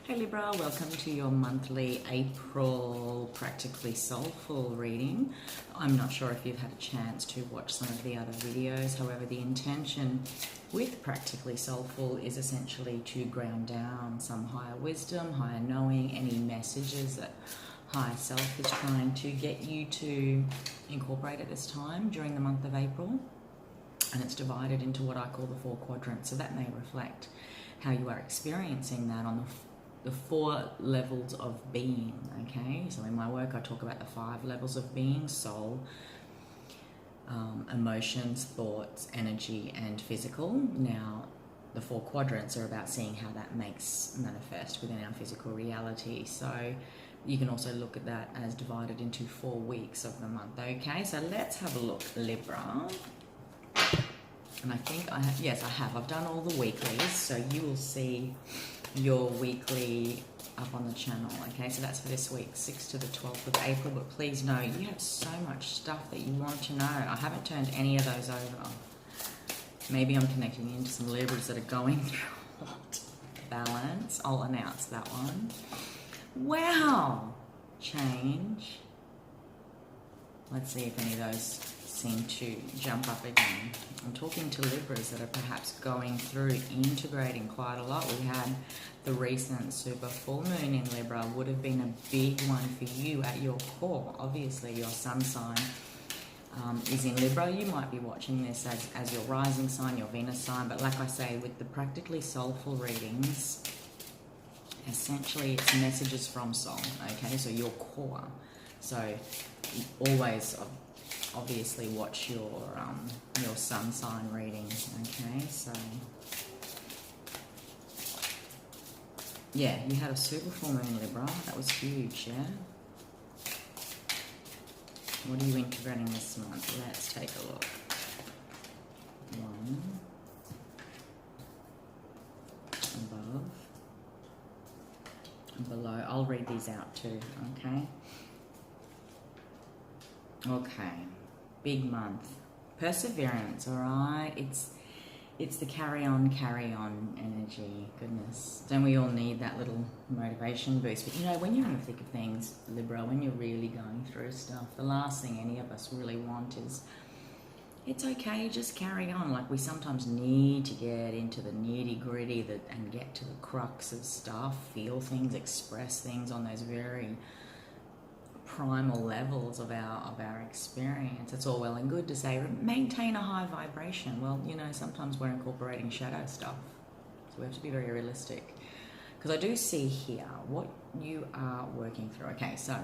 Hey Libra, welcome to your monthly April Practically Soulful reading. I'm not sure if you've had a chance to watch some of the other videos, however the intention with Practically Soulful is essentially to ground down some higher wisdom, higher knowing, any messages that higher self is trying to get you to incorporate at this time during the month of April. And it's divided into what I call the 4 quadrants, so that may reflect how you are experiencing that on the 4 levels of being. Okay, so in my work I talk about the 5 levels of being: soul, emotions, thoughts, energy, and physical. Now the 4 quadrants are about seeing how that makes manifest within our physical reality, so you can also look at that as divided into 4 weeks of the month. Okay, so let's have a look, Libra. And I think I have, yes I have, I've done all the weeklies, so you will see your weekly up on the channel. Okay, so that's for this week, 6th to the 12th of April. But please know, you have so much stuff that you want to know. I haven't turned any of those over. Maybe I'm connecting into some Libras that are going through a lot. Balance, I'll announce that one. Wow, change. Let's see if any of those seem to jump up again. I'm talking to Libras that are perhaps going through integrating quite a lot. We had the recent super full moon in Libra, would have been a big one for you at your core. Obviously your sun sign is in Libra. You might be watching this as your rising sign, your Venus sign, but like I say, with the Practically Soulful readings, essentially it's messages from soul. Okay, so your core. So always obviously watch your sun sign reading. Okay, so yeah, you had a super full moon, Libra. That was huge. Yeah, what are you integrating this month? Let's take a look. 1 above and below. I'll read these out too. Okay, big month. Perseverance, all right? It's the carry on energy. Goodness, don't we all need that little motivation boost? But you know, when you're in the thick of things, Libra, when you're really going through stuff, the last thing any of us really want is, it's okay, just carry on. Like, we sometimes need to get into the nitty gritty and get to the crux of stuff, feel things, express things on those very primal levels of our experience. It's all well and good to say maintain a high vibration. Well, you know, sometimes we're incorporating shadow stuff, so we have to be very realistic, because I do see here what you are working through. Okay, so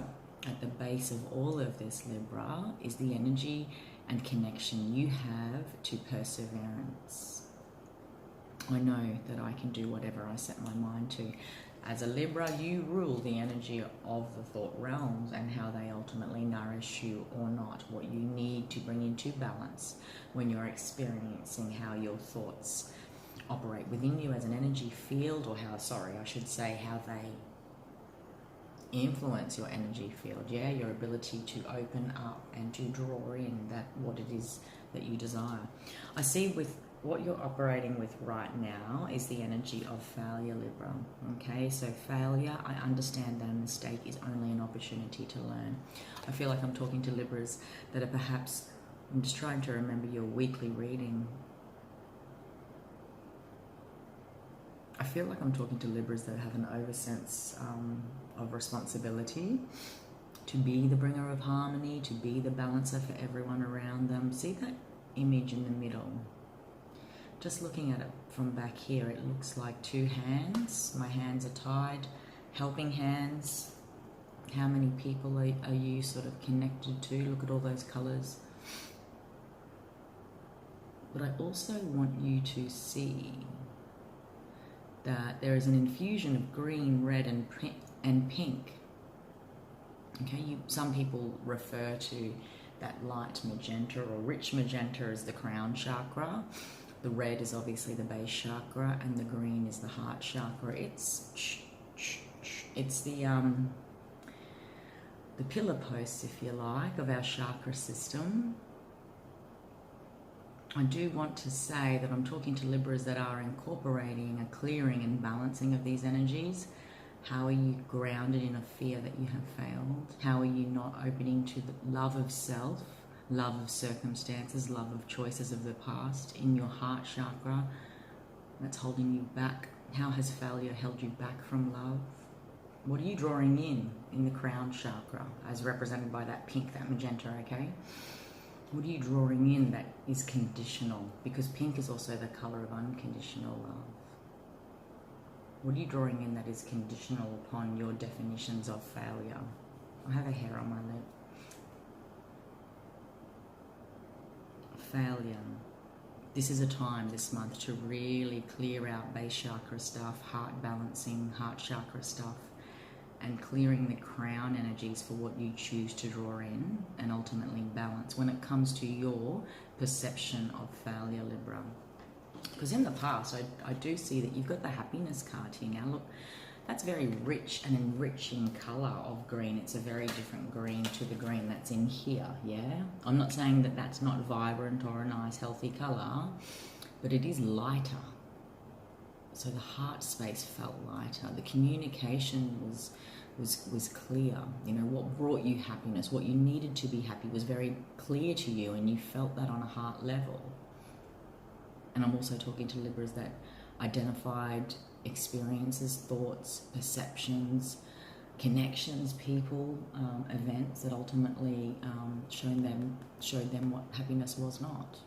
at the base of all of this, Libra, is the energy and connection you have to perseverance. I know that I can do whatever I set my mind to. As a Libra, you rule the energy of the thought realms and how they ultimately nourish you or not, what you need to bring into balance when you're experiencing how your thoughts operate within you as an energy field, or how they influence your energy field. Yeah, your ability to open up and to draw in that what it is that you desire. I see with what you're operating with right now is the energy of failure, Libra. Okay, so failure, I understand that a mistake is only an opportunity to learn. I feel like I'm talking to Libras that are perhaps, I'm just trying to remember your weekly reading. I feel like I'm talking to Libras that have an oversense of responsibility to be the bringer of harmony, to be the balancer for everyone around them. See that image in the middle? Just looking at it from back here, it looks like 2 hands. My hands are tied, helping hands. How many people are you sort of connected to? Look at all those colors. But I also want you to see that there is an infusion of green, red, and pink. Okay, some people refer to that light magenta or rich magenta as the crown chakra. The red is obviously the base chakra, and the green is the heart chakra. It's the pillar posts, if you like, of our chakra system. I do want to say that I'm talking to Libras that are incorporating a clearing and balancing of these energies. How are you grounded in a fear that you have failed? How are you not opening to the love of self, love of circumstances, love of choices of the past in your heart chakra that's holding you back? How has failure held you back from love? What are you drawing in the crown chakra, as represented by that pink, that magenta, okay? What are you drawing in that is conditional? Because pink is also the color of unconditional love. What are you drawing in that is conditional upon your definitions of failure? I have a hair on my lip. Failure. This is a time this month to really clear out base chakra stuff, heart balancing, heart chakra stuff, and clearing the crown energies for what you choose to draw in and ultimately balance when it comes to your perception of failure, Libra. Because in the past, I do see that you've got the happiness card here. Now look, that's very rich and enriching colour of green. It's a very different green to the green that's in here, yeah? I'm not saying that that's not vibrant or a nice healthy colour, but it is lighter. So the heart space felt lighter. The communication was clear. You know, what brought you happiness, what you needed to be happy was very clear to you, and you felt that on a heart level. And I'm also talking to Libras that identified experiences, thoughts, perceptions, connections, people, events that ultimately showed them what happiness was not,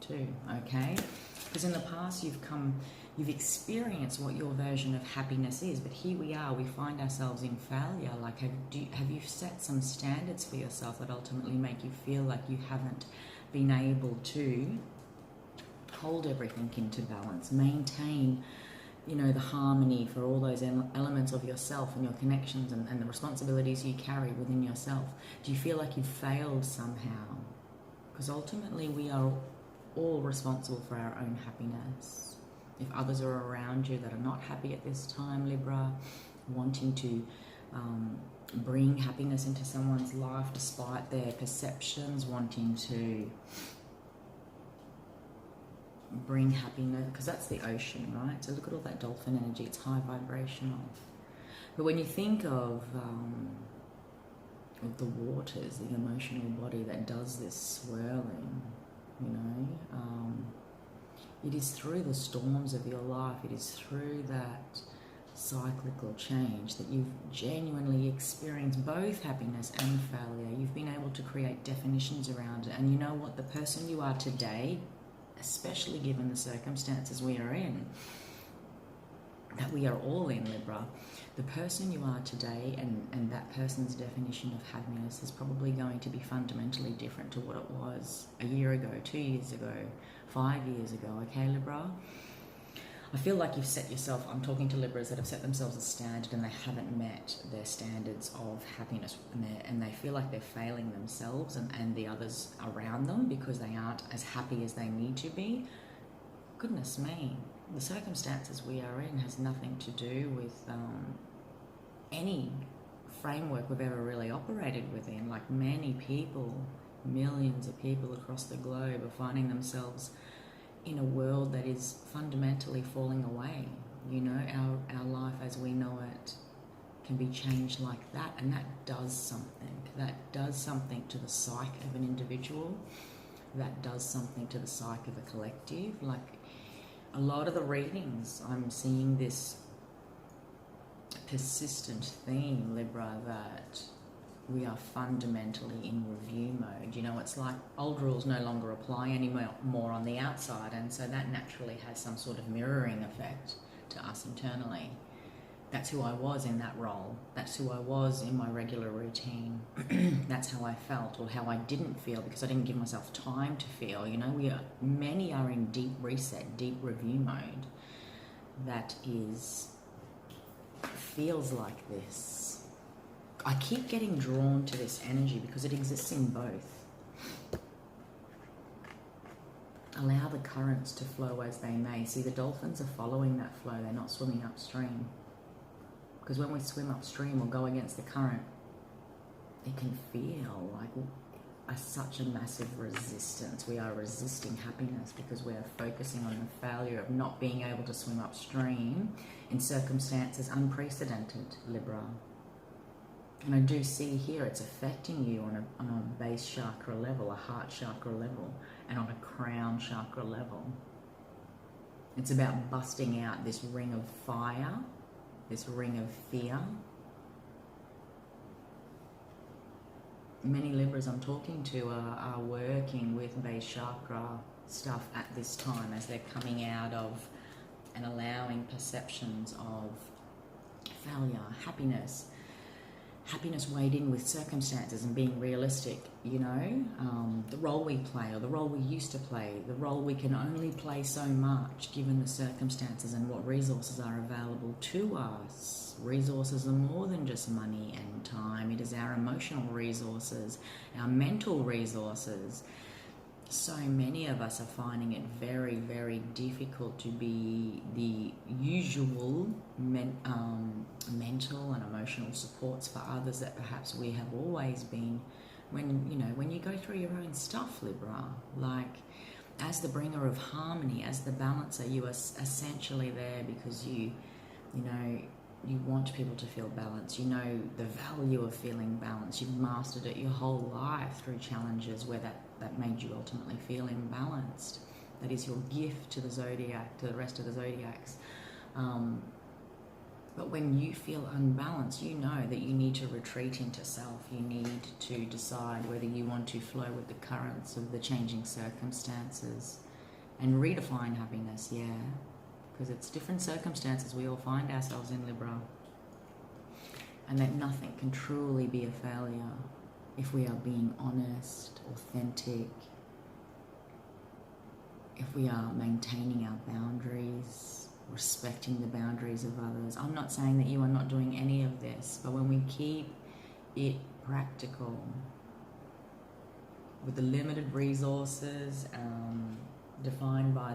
too, okay? Because in the past you've experienced what your version of happiness is, but here we are, we find ourselves in failure. Like, have you set some standards for yourself that ultimately make you feel like you haven't been able to hold everything into balance, maintain, you know, the harmony for all those elements of yourself and your connections and the responsibilities you carry within yourself? Do you feel like you've failed somehow? Because ultimately we are all responsible for our own happiness. If others are around you that are not happy at this time, Libra, wanting to bring happiness into someone's life despite their perceptions, wanting to bring happiness, because that's the ocean, right? So look at all that dolphin energy, it's high vibrational. But when you think of the waters, the emotional body that does this swirling, you know, it is through the storms of your life, it is through that cyclical change that you've genuinely experienced both happiness and failure. You've been able to create definitions around it, and you know what, the person you are today, especially given the circumstances we are in, that we are all in, Libra, the person you are today and that person's definition of happiness is probably going to be fundamentally different to what it was a year ago, 2 years ago, 5 years ago, okay, Libra? I feel like you've set yourself, I'm talking to Libras that have set themselves a standard and they haven't met their standards of happiness, and they feel like they're failing themselves and the others around them because they aren't as happy as they need to be. Goodness me, the circumstances we are in has nothing to do with any framework we've ever really operated within. Like, many people, millions of people across the globe are finding themselves in a world that is fundamentally falling away. You know, our life as we know it can be changed like that, and that does something. That does something to the psyche of an individual. That does something to the psyche of a collective. Like, a lot of the readings, I'm seeing this persistent theme, Libra, that we are fundamentally in review mode. You know, it's like old rules no longer apply anymore on the outside, and so that naturally has some sort of mirroring effect to us internally. That's who I was in that role. That's who I was in my regular routine. That's how I felt, or how I didn't feel, because I didn't give myself time to feel. You know, many are in deep reset, deep review mode. That feels like this. I keep getting drawn to this energy because it exists in both. Allow the currents to flow as they may. See, the dolphins are following that flow. They're not swimming upstream. Because when we swim upstream or go against the current, it can feel like such a massive resistance. We are resisting happiness because we are focusing on the failure of not being able to swim upstream in circumstances unprecedented, Libra. And I do see here it's affecting you on a base chakra level, a heart chakra level, and on a crown chakra level. It's about busting out this ring of fire, this ring of fear. Many Libras I'm talking to are working with base chakra stuff at this time as they're coming out of and allowing perceptions of failure, happiness weighed in with circumstances and being realistic, you know, the role we play or the role we used to play, the role we can only play so much given the circumstances and what resources are available to us. Resources are more than just money and time. It is our emotional resources, our mental resources. So many of us are finding it very, very difficult to be the usual mental and emotional supports for others that perhaps we have always been when you go through your own stuff, Libra. Like, as the bringer of harmony, as the balancer, you are essentially there because you want people to feel balanced. You know the value of feeling balanced. You've mastered it your whole life through challenges where that made you ultimately feel imbalanced. That is your gift to the zodiac, to the rest of the zodiacs. But when you feel unbalanced, you know that you need to retreat into self. You need to decide whether you want to flow with the currents of the changing circumstances and redefine happiness, yeah. Because it's different circumstances we all find ourselves in, Libra. And that nothing can truly be a failure if we are being honest, authentic, if we are maintaining our boundaries, respecting the boundaries of others. I'm not saying that you are not doing any of this, but when we keep it practical with the limited resources defined by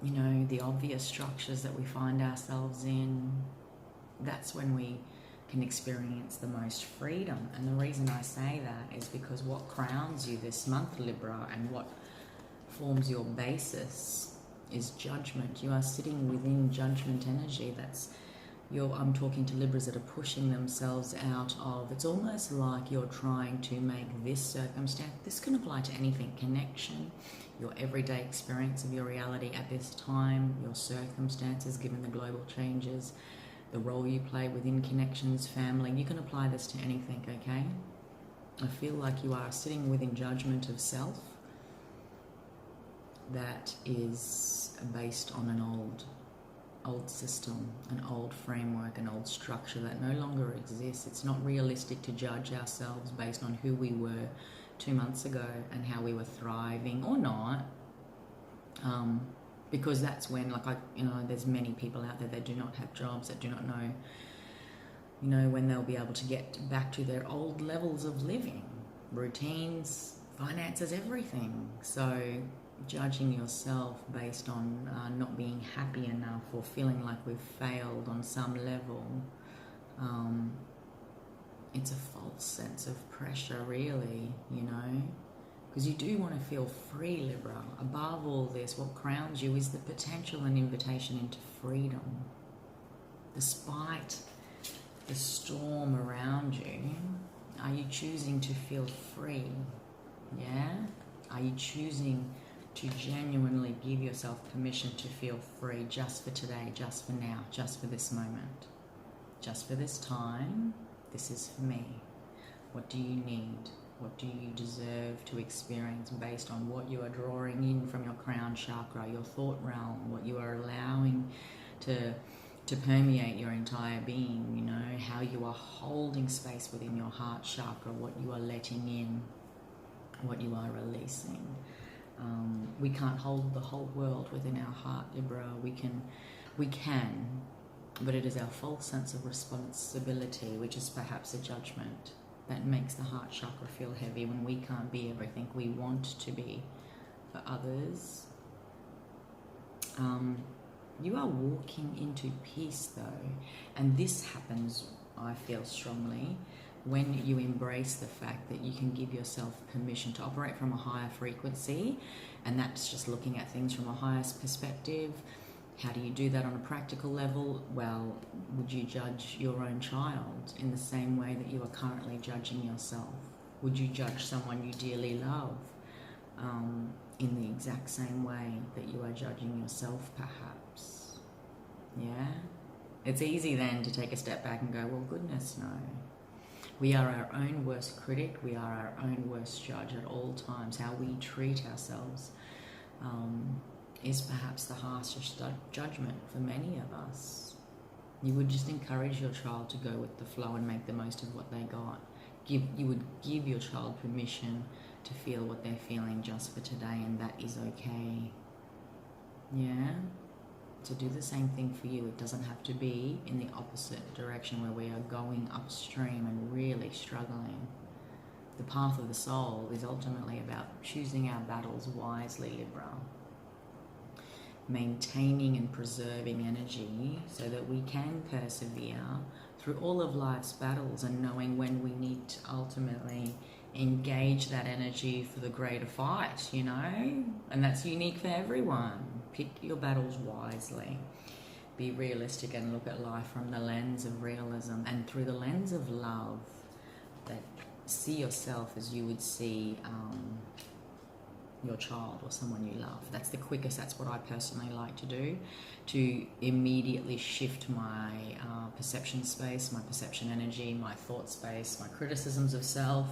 the obvious structures that we find ourselves in, that's when we can experience the most freedom. And the reason I say that is because what crowns you this month, Libra, and what forms your basis is judgment. You are sitting within judgment energy. I'm talking to Libras that are pushing themselves out of, it's almost like you're trying to make this circumstance, this can apply to anything, connection, your everyday experience of your reality at this time, your circumstances given the global changes, the role you play within connections, family. You can apply this to anything, okay? I feel like you are sitting within judgment of self that is based on an old system, an old framework, an old structure that no longer exists. It's not realistic to judge ourselves based on who we were 2 months ago and how we were thriving or not, because that's when, there's many people out there that do not have jobs, that do not know, when they'll be able to get back to their old levels of living, routines, finances, everything. So judging yourself based on not being happy enough or feeling like we've failed on some level, it's a false sense of pressure, really, because you do want to feel free, Libra. Above all this, what crowns you is the potential and invitation into freedom. Despite the storm around you, are you choosing to feel free? Yeah? Are you choosing to genuinely give yourself permission to feel free just for today, just for now, just for this moment, just for this time? This is for me. What do you need? What do you deserve to experience based on what you are drawing in from your crown chakra, your thought realm, what you are allowing to permeate your entire being, how you are holding space within your heart chakra, what you are letting in, what you are releasing. We can't hold the whole world within our heart, Libra. We can, but it is our false sense of responsibility, which is perhaps a judgment, that makes the heart chakra feel heavy when we can't be everything we want to be for others. You are walking into peace, though, and this happens, I feel strongly, when you embrace the fact that you can give yourself permission to operate from a higher frequency, and that's just looking at things from a highest perspective. How do you do that on a practical level? Well, would you judge your own child in the same way that you are currently judging yourself? Would you judge someone you dearly love in the exact same way that you are judging yourself, perhaps? Yeah? It's easy then to take a step back and go, well, goodness, no. We are our own worst critic. We are our own worst judge at all times. How we treat ourselves is perhaps the harshest judgment for many of us. You would just encourage your child to go with the flow and make the most of what they got. You would give your child permission to feel what they're feeling just for today, and that is okay. Yeah? To do the same thing for you. It doesn't have to be in the opposite direction where we are going upstream and really struggling. The path of the soul is ultimately about choosing our battles wisely, Libra. Maintaining and preserving energy so that we can persevere through all of life's battles, and knowing when we need to ultimately engage that energy for the greater fight, you know? And that's unique for everyone. Pick your battles wisely. Be realistic and look at life from the lens of realism and through the lens of love. That see yourself as you would see your child or someone you love. That's the quickest. That's what I personally like to do, to immediately shift my perception space, my perception energy, my thought space, my criticisms of self.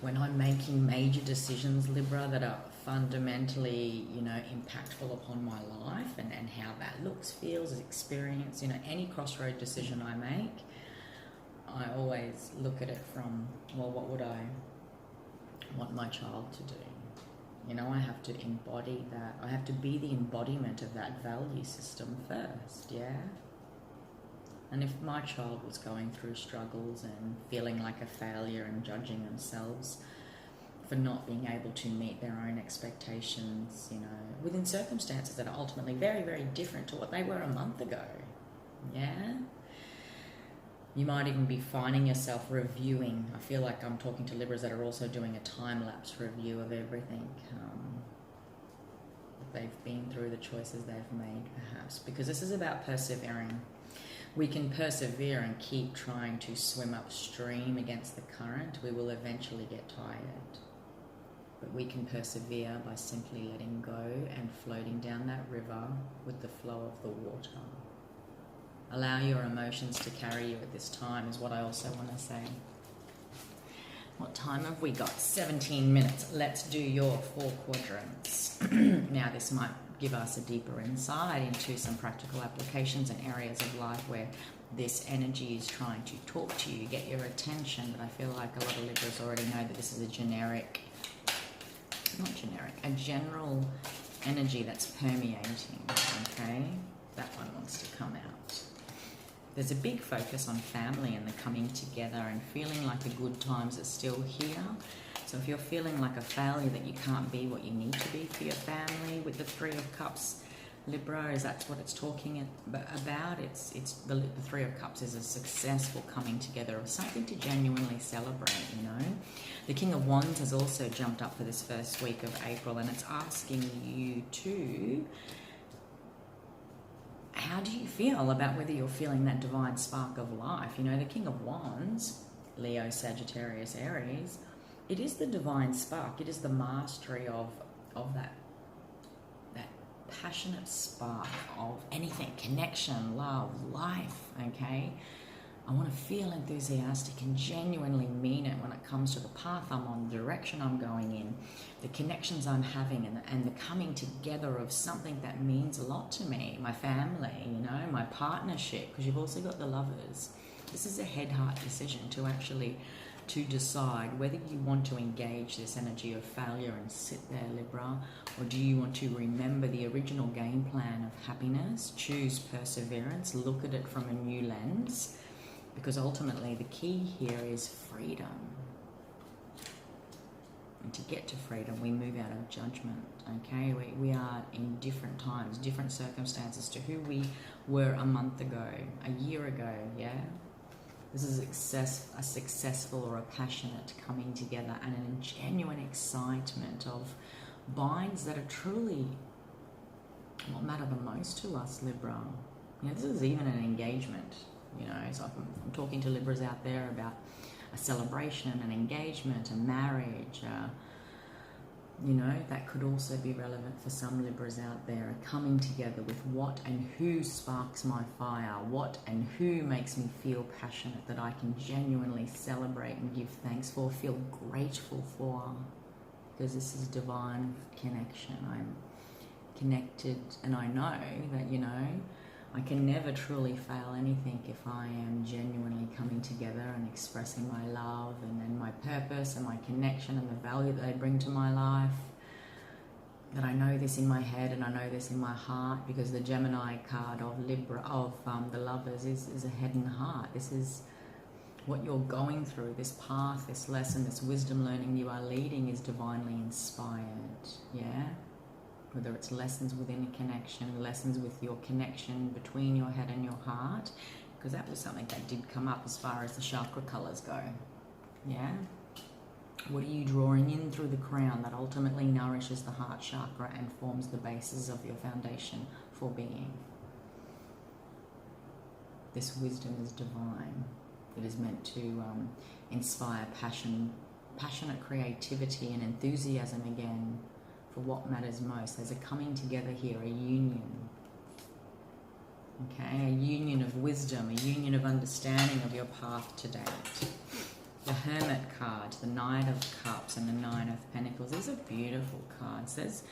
When I'm making major decisions, Libra, that are fundamentally, you know, impactful upon my life and how that looks, feels, experience, you know, any crossroad decision I make, I always look at it from, well, what would I want my child to do? You know, I have to embody that. I have to be the embodiment of that value system first, yeah? And if my child was going through struggles and feeling like a failure and judging themselves for not being able to meet their own expectations, you know, within circumstances that are ultimately very, very different to what they were a month ago, yeah? You might even be finding yourself reviewing. I feel like I'm talking to Libras that are also doing a time-lapse review of everything that they've been through, the choices they've made, perhaps. Because this is about persevering. We can persevere and keep trying to swim upstream against the current. We will eventually get tired. But we can persevere by simply letting go and floating down that river with the flow of the water. Allow your emotions to carry you at this time is what I also want to say. What time have we got? 17 minutes. Let's do your 4 quadrants. Now, this might give us a deeper insight into some practical applications and areas of life where this energy is trying to talk to you, get your attention. But I feel like a lot of Libras already know that this is a general energy that's permeating, okay? That one wants to come out. There's a big focus on family and the coming together and feeling like the good times are still here. So if you're feeling like a failure, that you can't be what you need to be for your family with the 3 of Cups, Libra, is that's what it's talking about. It's the 3 of Cups is a successful coming together of something to genuinely celebrate, you know. The King of Wands has also jumped up for this first week of April, and it's asking you to, how do you feel about whether you're feeling that divine spark of life? You know, the King of Wands, Leo, Sagittarius, Aries, it is the divine spark. It is the mastery of that passionate spark of anything, connection, love, life, okay? I want to feel enthusiastic and genuinely mean it when it comes to the path I'm on, the direction I'm going in, the connections I'm having, and the coming together of something that means a lot to me, my family, you know, my partnership, because you've also got the Lovers. This is a head-heart decision to decide whether you want to engage this energy of failure and sit there, Libra, or do you want to remember the original game plan of happiness, choose perseverance, look at it from a new lens, because ultimately the key here is freedom. And to get to freedom, we move out of judgment, okay? We are in different times, different circumstances to who we were a month ago, a year ago, yeah? This is a successful or a passionate coming together and a genuine excitement of binds that are truly what matter the most to us, Libra. You know, this is even an engagement, you know, so I'm talking to Libras out there about a celebration, an engagement, a marriage, you know, that could also be relevant for some Libras out there, coming together with what and who sparks my fire, what and who makes me feel passionate, that I can genuinely celebrate and give thanks for, feel grateful for, because this is divine connection. I'm connected, and I know that, you know, I can never truly fail anything if I am genuinely coming together and expressing my love and my purpose and my connection and the value that they bring to my life. That I know this in my head and I know this in my heart, because the Gemini card of Libra, of the Lovers, is a head and heart. This is what you're going through, this path, this lesson, this wisdom learning you are leading is divinely inspired, yeah? Whether it's lessons within a connection, lessons with your connection between your head and your heart, because that was something that did come up as far as the chakra colors go, yeah? What are you drawing in through the crown that ultimately nourishes the heart chakra and forms the basis of your foundation for being? This wisdom is divine. It is meant to inspire passionate creativity and enthusiasm again for what matters most. There's a coming together here, a union. Okay, a union of wisdom, a union of understanding of your path to date. The Hermit card, the Knight of Cups, and the Nine of Pentacles. These are beautiful cards. There's,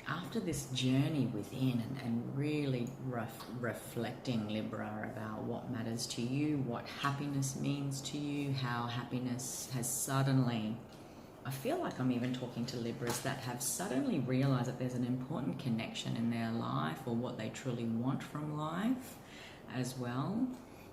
after this journey within and really reflecting, Libra, about what matters to you, what happiness means to you, how happiness has suddenly, I feel like I'm even talking to Libras that have suddenly realized that there's an important connection in their life, or what they truly want from life as well.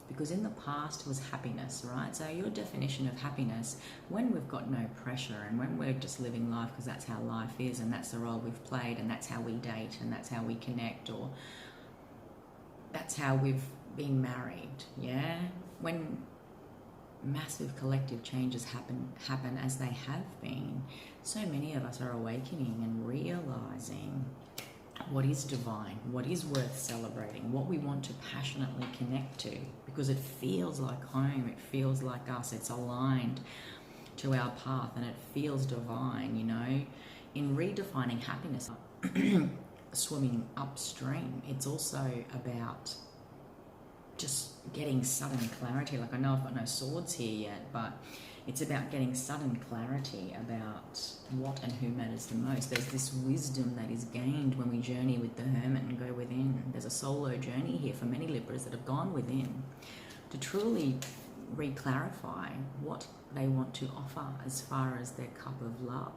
Because in the past was happiness, right? So your definition of happiness, when we've got no pressure and when we're just living life because that's how life is and that's the role we've played and that's how we date and that's how we connect, or that's how we've been married, yeah? When massive collective changes happen as they have been, so many of us are awakening and realizing what is divine, what is worth celebrating, what we want to passionately connect to, because it feels like home, it feels like us, it's aligned to our path and it feels divine, you know. In redefining happiness, swimming upstream, it's also about just getting sudden clarity. Like, I know I've got no swords here yet, but it's about getting sudden clarity about what and who matters the most. There's this wisdom that is gained when we journey with the Hermit and go within. There's a solo journey here for many Libras that have gone within to truly re-clarify what they want to offer as far as their cup of love.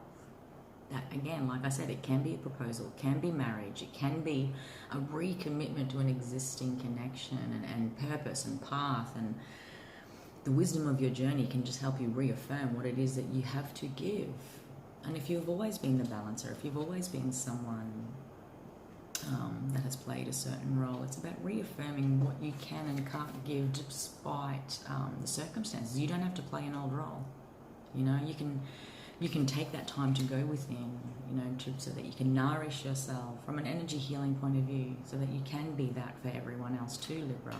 That, again, like I said, it can be a proposal, it can be marriage, it can be a recommitment to an existing connection and purpose and path, and the wisdom of your journey can just help you reaffirm what it is that you have to give. And if you've always been the balancer, if you've always been someone that has played a certain role, it's about reaffirming what you can and can't give despite the circumstances. You don't have to play an old role. You know, you can take that time to go within, you know, so that you can nourish yourself from an energy healing point of view, so that you can be that for everyone else too, Libra.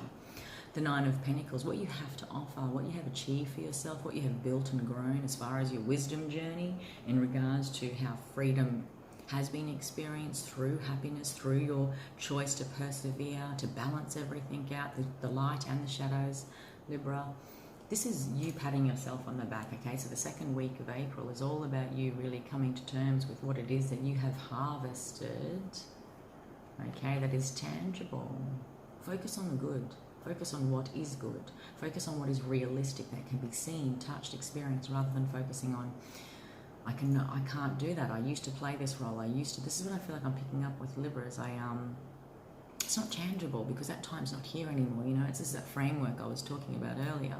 The Nine of Pentacles, what you have to offer, what you have achieved for yourself, what you have built and grown as far as your wisdom journey in regards to how freedom has been experienced through happiness, through your choice to persevere, to balance everything out, the light and the shadows, Libra. This is you patting yourself on the back, okay? So the second week of April is all about you really coming to terms with what it is that you have harvested, okay, that is tangible. Focus on the good. Focus on what is good. Focus on what is realistic, that can be seen, touched, experienced, rather than focusing on, I can't do that. I used to play this role. This is what I feel like I'm picking up with Libras. It's not tangible because that time's not here anymore. You know, it's just that framework I was talking about earlier.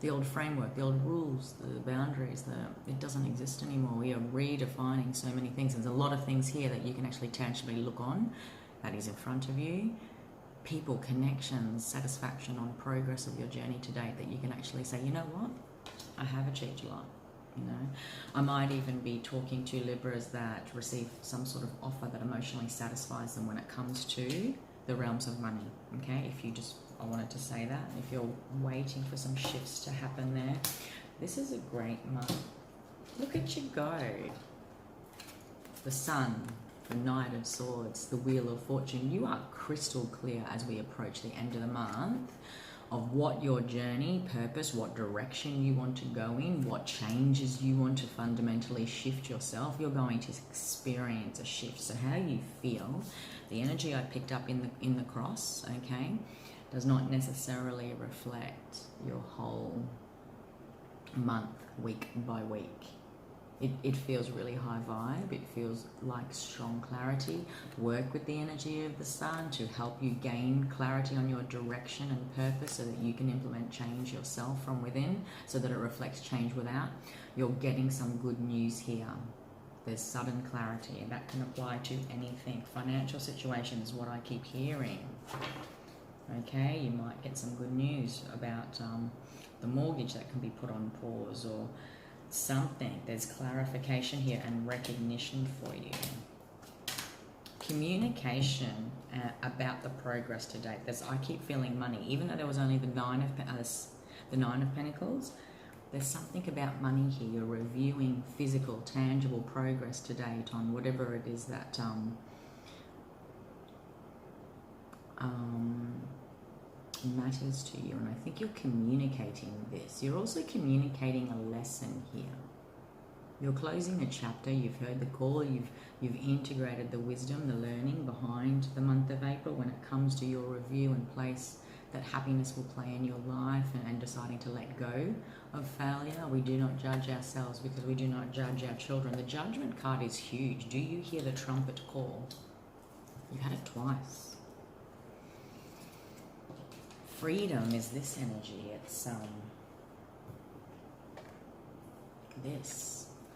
The old framework, the old rules, the boundaries, it doesn't exist anymore. We are redefining so many things. There's a lot of things here that you can actually tangibly look on, that is in front of you, people, connections, satisfaction on progress of your journey today, that you can actually say, you know what, I have achieved a lot. You know, I might even be talking to Libras that receive some sort of offer that emotionally satisfies them when it comes to the realms of money. Okay, if you just, I wanted to say that, if you're waiting for some shifts to happen there, this is a great month. Look at you go. The Sun, the Knight of Swords, the Wheel of Fortune. You are crystal clear as we approach the end of the month of what your journey, purpose, what direction you want to go in, what changes you want to fundamentally shift yourself. You're going to experience a shift. So how you feel, the energy I picked up in the cross, okay, does not necessarily reflect your whole month, week by week. It feels really high vibe. It feels like strong clarity. Work with the energy of the Sun to help you gain clarity on your direction and purpose so that you can implement change yourself from within, so that it reflects change without. You're getting some good news here. There's sudden clarity, and that can apply to anything. Financial situation is what I keep hearing. Okay, you might get some good news about the mortgage that can be put on pause, or something. There's clarification here and recognition for you. Communication about the progress to date. I keep feeling money, even though there was only the Nine of Pentacles. There's something about money here. You're reviewing physical, tangible progress to date on whatever it is that matters to you, and I think you're communicating this. You're also communicating a lesson here. You're closing a chapter. You've heard the call. You've integrated the wisdom, the learning behind the month of April when it comes to your review and place that happiness will play in your life, and deciding to let go of failure. We do not judge ourselves because we do not judge our children. The Judgment card is huge. Do you hear the trumpet call? You've had it twice. Freedom is this energy. It's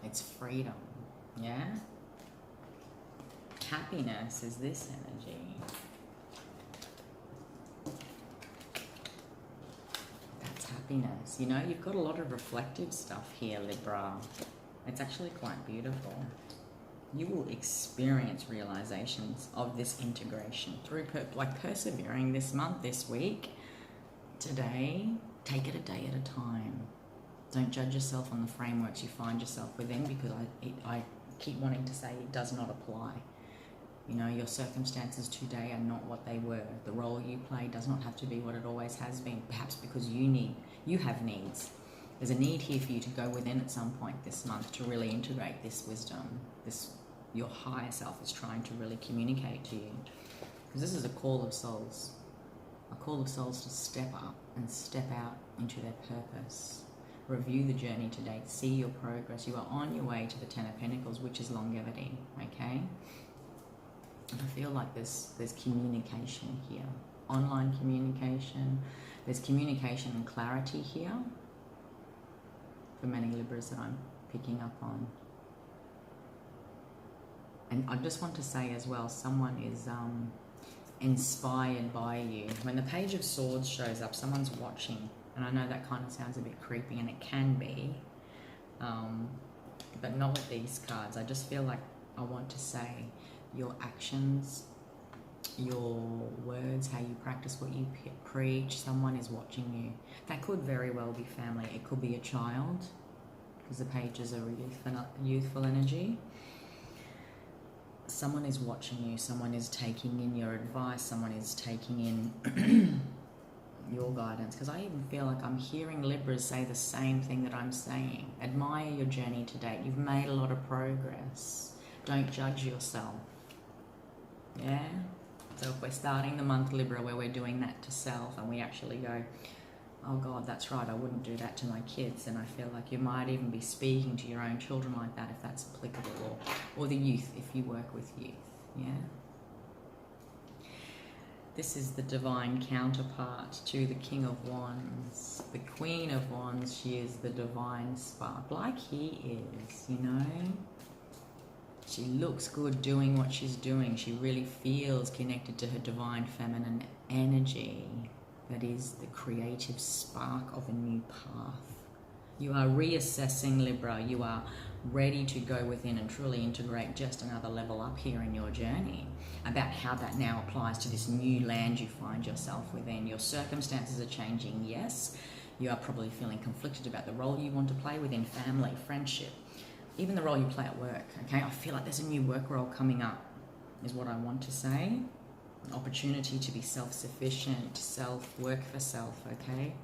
it's freedom. Yeah. Happiness is this energy. That's happiness. You know, you've got a lot of reflective stuff here, Libra. It's actually quite beautiful. You will experience realizations of this integration through persevering this month, this week. Today, take it a day at a time. Don't judge yourself on the frameworks you find yourself within, because I keep wanting to say it does not apply. You know, your circumstances today are not what they were. The role you play does not have to be what it always has been, perhaps because you have needs. There's a need here for you to go within at some point this month to really integrate this wisdom. Your higher self is trying to really communicate to you. Because this is a call of souls. A call of souls to step up and step out into their purpose. Review the journey today. See your progress. You are on your way to the Ten of Pentacles, which is longevity. Okay? I feel like there's communication here. Online communication. There's communication and clarity here. For many Libras that I'm picking up on. And I just want to say as well, someone is inspired by you. When the Page of Swords shows up, someone's watching. And I know that kind of sounds a bit creepy, and it can be. But not with these cards. I just feel like I want to say your actions, your words, how you practice what you preach, someone is watching you. That could very well be family. It could be a child, because the pages are youthful energy. Someone is watching you. Someone is taking in your advice. Someone is taking in your guidance. Because I even feel like I'm hearing Libras say the same thing that I'm saying. Admire your journey to date. You've made a lot of progress. Don't judge yourself. Yeah? So if we're starting the month Libra where we're doing that to self, and we actually go, oh God, that's right, I wouldn't do that to my kids. And I feel like you might even be speaking to your own children like that, if that's applicable, or the youth if you work with youth. Yeah. This is the divine counterpart to the King of Wands. The Queen of Wands, she is the divine spark, like he is, you know. She looks good doing what she's doing. She really feels connected to her divine feminine energy that is the creative spark of a new path. You are reassessing, Libra. You are ready to go within and truly integrate just another level up here in your journey about how that now applies to this new land you find yourself within. Your circumstances are changing, yes. You are probably feeling conflicted about the role you want to play within family, friendship, even the role you play at work, okay? I feel like there's a new work role coming up, is what I want to say. An opportunity to be self-sufficient, work for self, okay?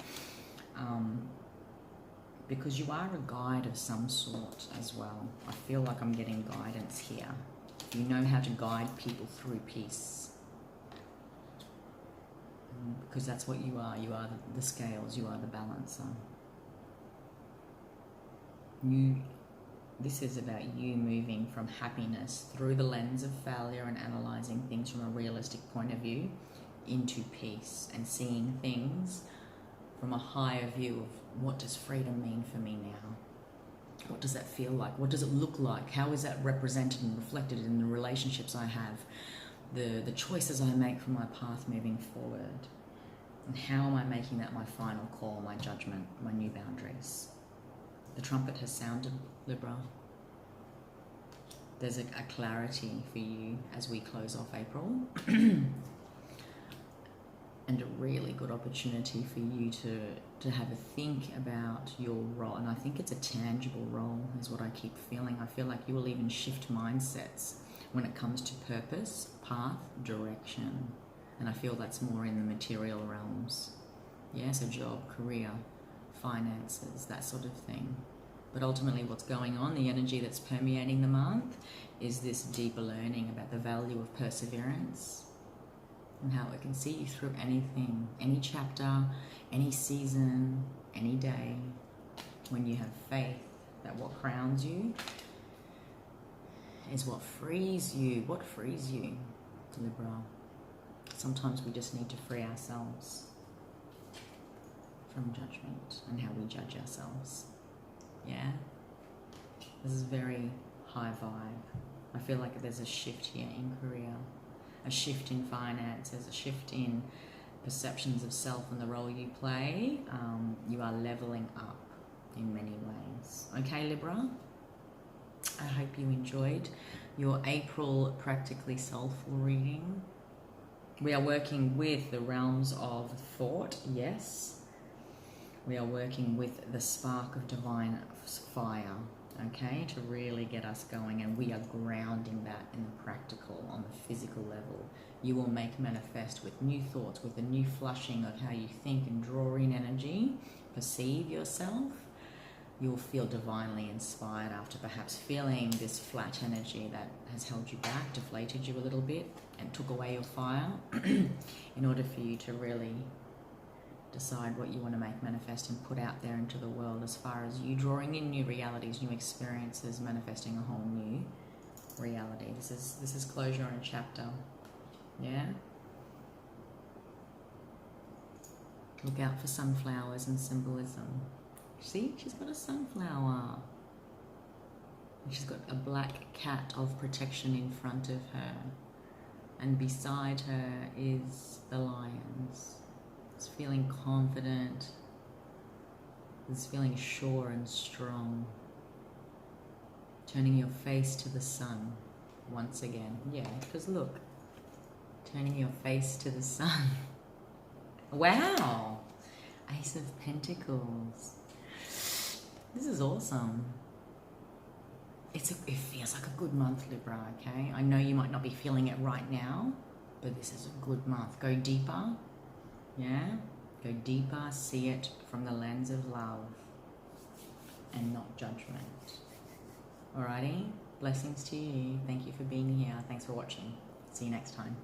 Because you are a guide of some sort as well. I feel like I'm getting guidance here. You know how to guide people through peace. Because that's what you are. You are the scales. You are the balancer. This is about you moving from happiness through the lens of failure and analysing things from a realistic point of view into peace and seeing things from a higher view of what does freedom mean for me now? What does that feel like? What does it look like? How is that represented and reflected in the relationships I have? The choices I make for my path moving forward? And how am I making that my final call, my judgment, my new boundaries? The trumpet has sounded, Libra. There's a clarity for you as we close off April. And a really good opportunity for you to have a think about your role. And I think it's a tangible role is what I keep feeling. I feel like you will even shift mindsets when it comes to purpose, path, direction. And I feel that's more in the material realms. Yes, a job, career, finances, that sort of thing. But ultimately what's going on, the energy that's permeating the month, is this deeper learning about the value of perseverance and how it can see you through anything, any chapter, any season, any day, when you have faith that what crowns you is what frees you. What frees you, Libra? Sometimes we just need to free ourselves from judgment and how we judge ourselves. Yeah? This is very high vibe. I feel like there's a shift here in career, a shift in finances, a shift in perceptions of self and the role you play. You are leveling up in many ways. Okay, Libra? I hope you enjoyed your April Practically Soulful reading. We are working with the realms of thought, yes. We are working with the spark of divine fire, okay, to really get us going, and we are grounding that in the practical, on the physical level. You will make manifest with new thoughts, with a new flushing of how you think and draw in energy, perceive yourself. You'll feel divinely inspired after perhaps feeling this flat energy that has held you back, deflated you a little bit, and took away your fire in order for you to really decide what you want to make manifest and put out there into the world, as far as you drawing in new realities, new experiences, manifesting a whole new reality. This is closure on a chapter. Yeah? Look out for sunflowers and symbolism. See, she's got a sunflower. And she's got a black cat of protection in front of her. And beside her is the lions. It's feeling confident. It's feeling sure and strong. Turning your face to the sun once again. Yeah, because look. Turning your face to the sun. Wow! Ace of Pentacles. This is awesome. It feels like a good month, Libra, okay? I know you might not be feeling it right now, but this is a good month. Go deeper, yeah? Go deeper, see it from the lens of love and not judgment. Alrighty? Blessings to you. Thank you for being here. Thanks for watching. See you next time.